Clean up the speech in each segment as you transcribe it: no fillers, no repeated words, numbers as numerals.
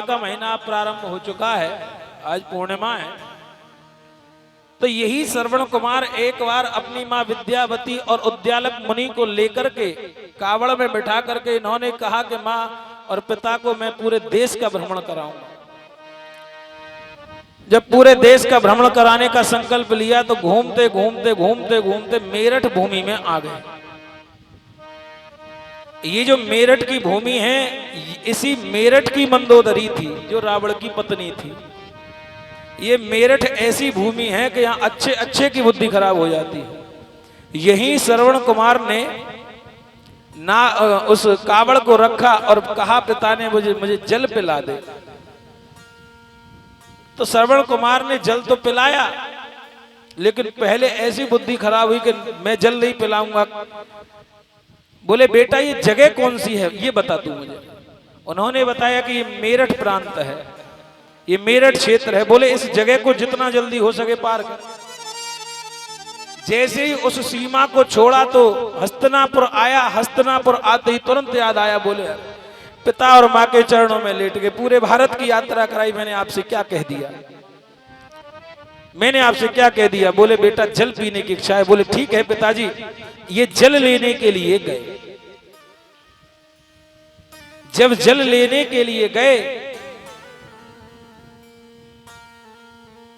का महीना प्रारंभ हो चुका है, आज पूर्णिमा है। तो यही श्रवण कुमार एक बार अपनी माँ विद्यावती और उद्यालक मुनि को लेकर के कावड़ में बिठा करके इन्होंने कहा कि माँ और पिता को मैं पूरे देश का भ्रमण कराऊंगा। जब पूरे देश का भ्रमण कराने का संकल्प लिया तो घूमते घूमते घूमते घूमते मेरठ भूमि में आ गए। ये जो मेरठ की भूमि है, इसी मेरठ की मंदोदरी थी जो रावण की पत्नी थी। ये मेरठ ऐसी भूमि है कि यहाँ अच्छे अच्छे की बुद्धि खराब हो जाती है। यही श्रवण कुमार ने ना उस कावड़ को रखा और कहा पिता ने मुझे जल पिला दे। तो श्रवण कुमार ने जल तो पिलाया, लेकिन पहले ऐसी बुद्धि खराब हुई कि मैं जल नहीं पिलाऊंगा। बोले बेटा ये जगह कौन सी है ये बता तू मुझे। उन्होंने बताया कि ये मेरठ प्रांत है, ये मेरठ क्षेत्र है। बोले इस जगह को जितना जल्दी हो सके पार कर। जैसे ही उस सीमा को छोड़ा तो हस्तिनापुर आया। हस्तिनापुर आते ही तुरंत याद आया, बोले पिता और माँ के चरणों में लेट गए। पूरे भारत की यात्रा कराई, मैंने आपसे क्या कह दिया, मैंने आपसे क्या कह दिया। बोले बेटा जल पीने की इच्छा है। बोले ठीक है पिताजी। ये जल लेने के लिए गए। जब जल लेने के लिए गए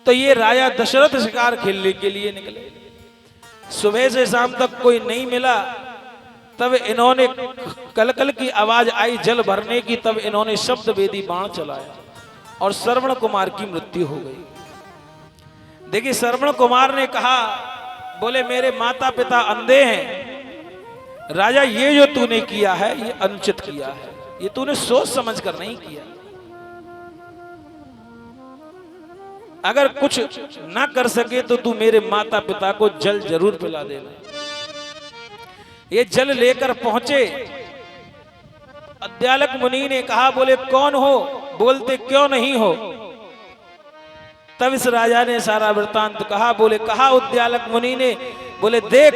तो ये राजा दशरथ शिकार खेलने के लिए निकले। सुबह से शाम तक कोई नहीं मिला। तब इन्होंने कलकल की आवाज आई जल भरने की। तब इन्होंने शब्द वेदी बाण चलाया और श्रवण कुमार की मृत्यु हो गई। देखिए श्रवण कुमार ने कहा, बोले मेरे माता पिता अंधे हैं राजा, ये जो तूने किया है ये अनुचित किया है, ये तूने सोच समझ कर नहीं किया। अगर कुछ ना कर सके तो तू मेरे माता पिता को जल जरूर पिला देना। ये जल लेकर पहुंचे। उद्यालक मुनि ने कहा, बोले कौन हो, बोलते क्यों नहीं हो। तब इस राजा ने सारा वृत्तांत कहा। बोले कहा उद्यालक मुनि ने, बोले देख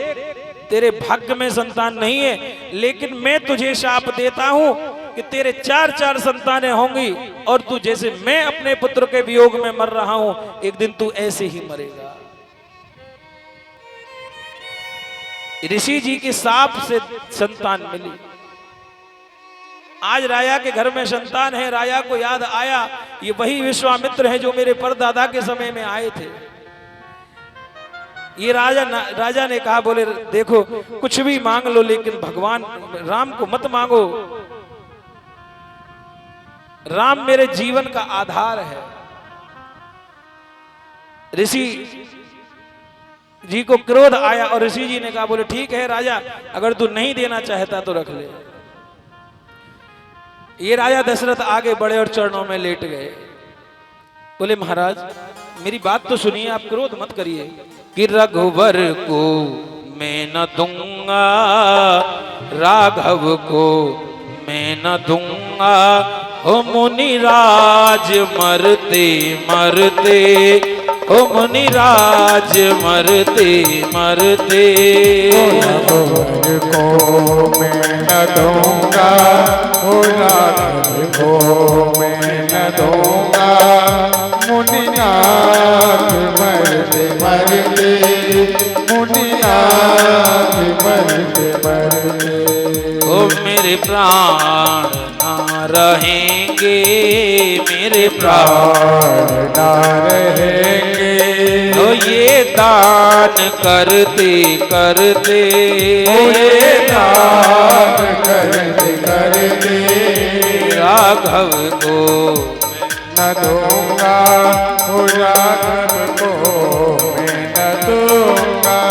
तेरे भाग्य में संतान नहीं है, लेकिन मैं तुझे शाप देता हूं कि तेरे 4 संतानें होंगी और तू जैसे मैं अपने पुत्र के वियोग में मर रहा हूं, एक दिन तू ऐसे ही मरेगा। ऋषि जी के शाप से संतान मिली। आज राजा के घर में संतान है। राजा को याद आया ये वही विश्वामित्र है जो मेरे परदादा के समय में आए थे। ये राजा ने कहा, बोले देखो कुछ भी मांग लो लेकिन भगवान राम को मत मांगो। राम मेरे जीवन का आधार है। ऋषि जी को क्रोध आया और ऋषि जी ने कहा, बोले ठीक है राजा, अगर तू नहीं देना चाहता तो रख ले। ये राजा दशरथ आगे बढ़े और चरणों में लेट गए। बोले महाराज मेरी बात तो सुनिए, आप क्रोध मत करिए। कि रघुवर को मैं न दूंगा, राघव को मैं न दूंगा। ओ मुनिराज मरते मरते, ओ मुनिराज मरते मरते। रघुवर को मैं न दूंगा, ओ राघव को मैं न दूंगा। मुनिनाथ मरते मरते, मुनिनाथ मरते मरते। ओ मेरे प्राण ना रहेंगे, मेरे प्राण ना रहेंगे। ओ ये दान करते करते, ये दान करते करते। राघव को न दूंगा, ओ राघव को मैं न दूंगा।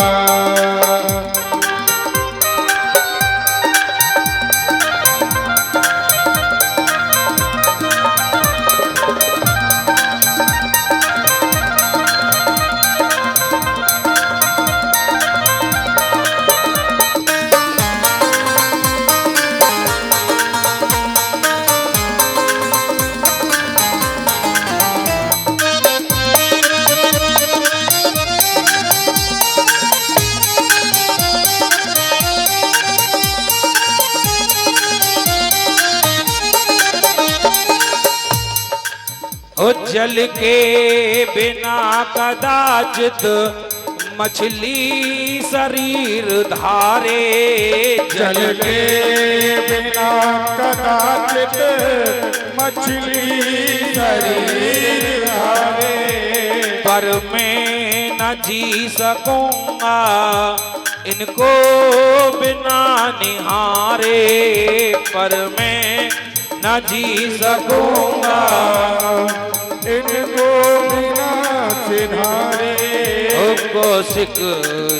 ओ जल के बिना कदाचित मछली शरीर धारे, जल के बिना कदाचित मछली शरीर धारे। पर मैं न जी सकूंगा इनको बिना निहारे, पर मैं न जी सकूंगा इनको बिना सिधारे। कौशिक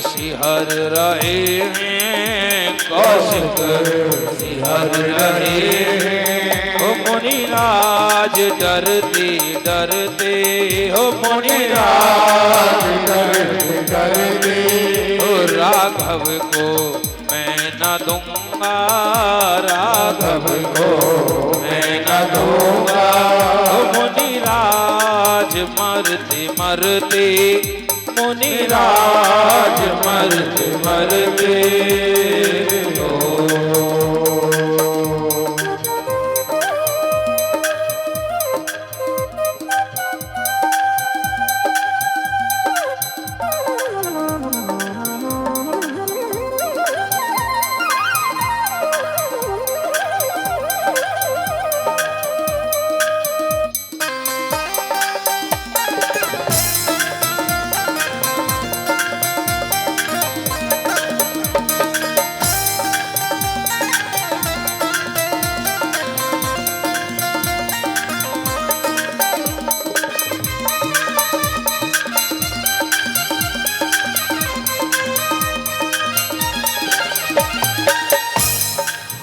सिहर रहे हैं, कौशिक सिहर रहे हैं। हो मुनिराज डरते डरते, हो मुनिराज डरते डरते। हो राघव को मैं न दूंगा, राघव को मैं न दूंगा। हो मुनिराज मरते मरते, मुनिराज मरते मरते।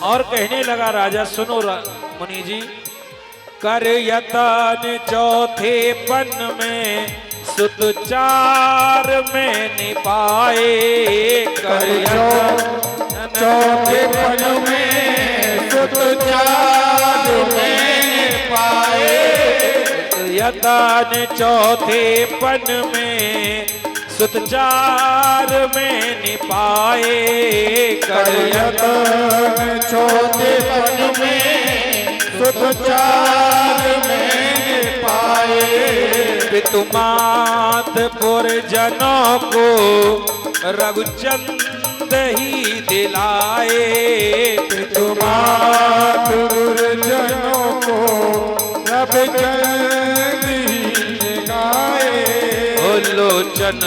और कहने लगा राजा, सुनो मुनि जी, कर यतन चौथे पन में सुत चार में निपाए, कर यतन चौथे पन में सुत चार में निपाए। यतन चौथे पन में सुत चार में निपाए, कर यतन चौथे पन में सुत चार में निपाए। पितुमात पुरजनों को रघुचंद ही दिलाए, पितुमात पुरजनों को रघुचंद ही दिलाए। लोचन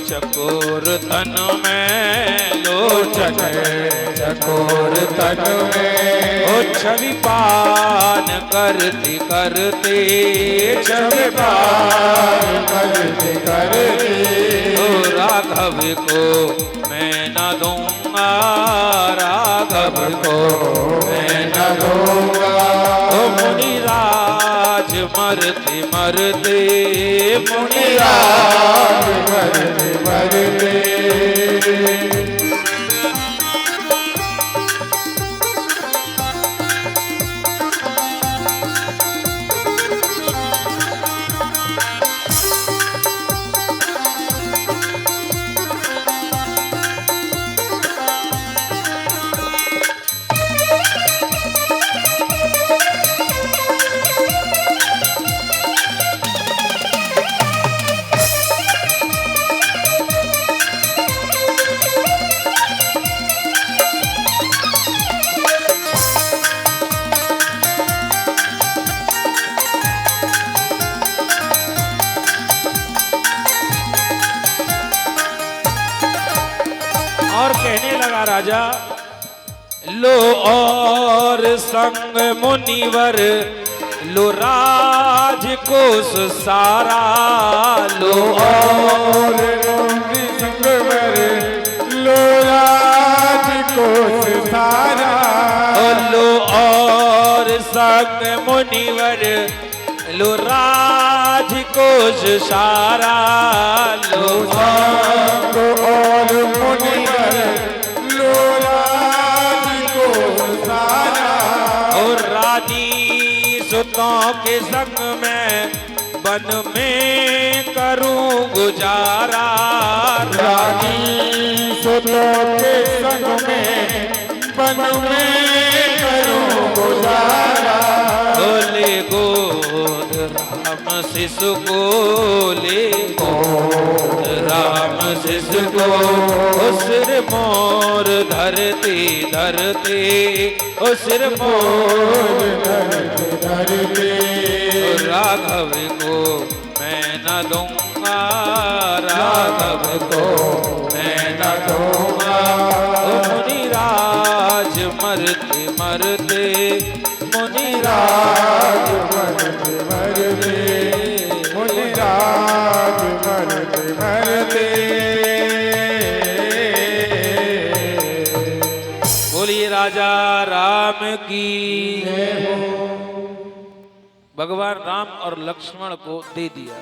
चकोर तन में, लोचन चकोर तन में। ओ छवि पान करते करते, छवि पान करते करते। ओ राघव को मैं न दूंगा, राघव को मैं न दूंगा। ओ मुनिराज मरते मरते, मुनिराज मरते मरते। और कहने लगा राजा, लो और संग मुनिवर, लो राज कोष सारा, लो और संगवर, लो राज कोष सारा। लो और संग मुनिवर, लो राज कोष सारा, लो संग और मुनिवर, लो राज कोष सारा। और रानी सुतों के संग में वन में करूं गुजारा, रानी सुतों के संग में वन में करूं गुजारा बोले गोद राम शिशु को ले राम शिशु को ओ सिर मोर धरते धरते ओ सिर मोर धरते राघव को मैं न दूंगा राघव को मैं न दूंगा ओ मुनिराज मरते मरते मुनिराज मरते मरते मुनिराज मरते मरते बोलिए राजा राम की भगवान राम और लक्ष्मण को दे दिया।